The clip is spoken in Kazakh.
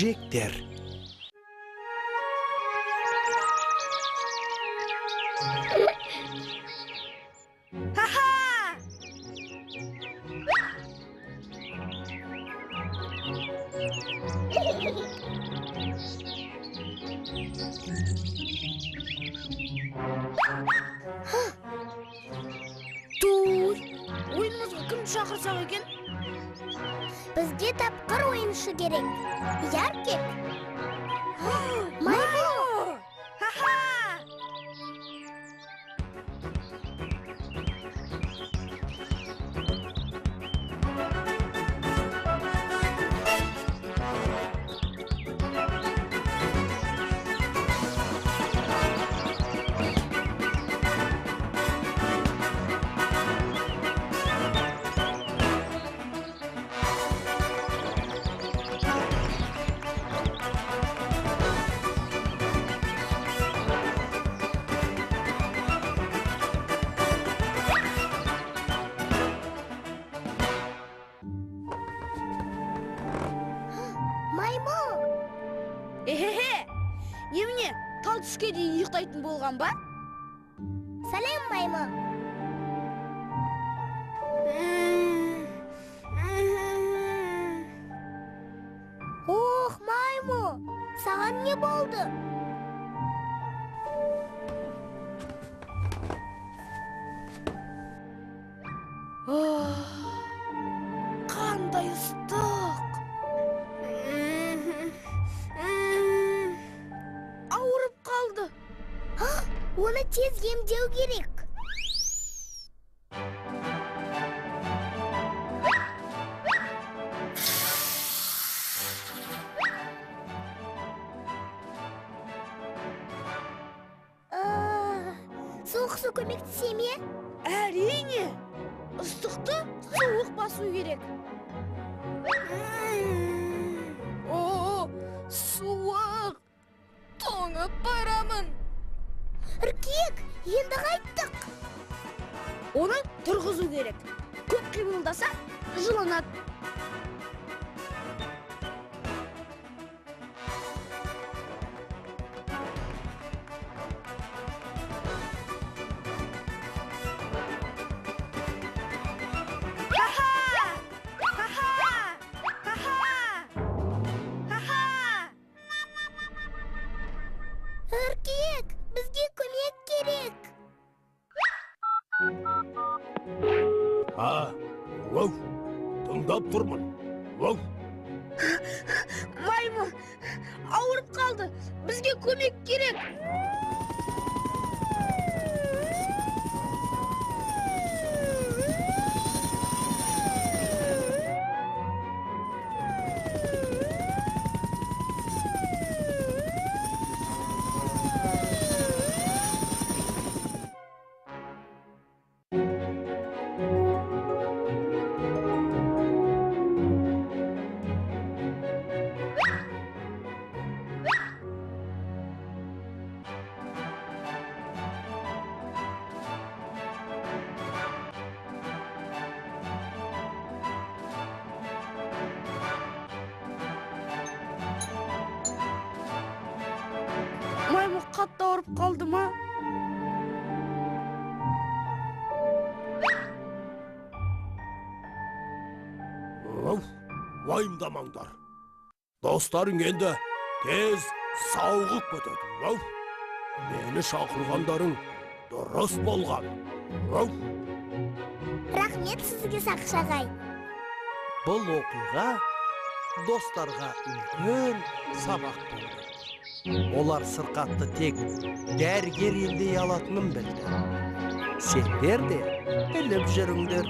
жектер. Туй, ойынымызға кімді шақырсақ екен? Бізге тапқыр ойыншы керек. Яркек. Маймыл. Маймыл. Эхе, немене тал түске дейін ұйықтайтын болған ба? Сәлем, маймыл. Ох, маймыл, саған не болды? Қандай ыстық. Ауырып қалды. Оны тез емдеу керек. Суық су көмектесе ме? Әрине, ыстықты суық басу керек. О, суық. Тоңып барамын. Үркек, енді қайттық. Оны тұрғызу керек. Көп қимылдаса, жылынады. Үркек, бізге көмек керек. Вау, тыңдап тұрмын. Вау. Маймыл, ауырып қалды. Бізге көмек керек. Маймыл қатты ауырып қалды ма? Вау, уайымдамаңдар. Достарың енді тез сауығып кетеді. Вау. Мені шақырғандарың дұрыс болған. Вау. Рахмет сізге, Сақшағай. Бұл оқиға достарға үлкен сабақ болды. Олар сырқатты тек дәрігер емдей алатынын білді. Сендер де біліп жүріңдер.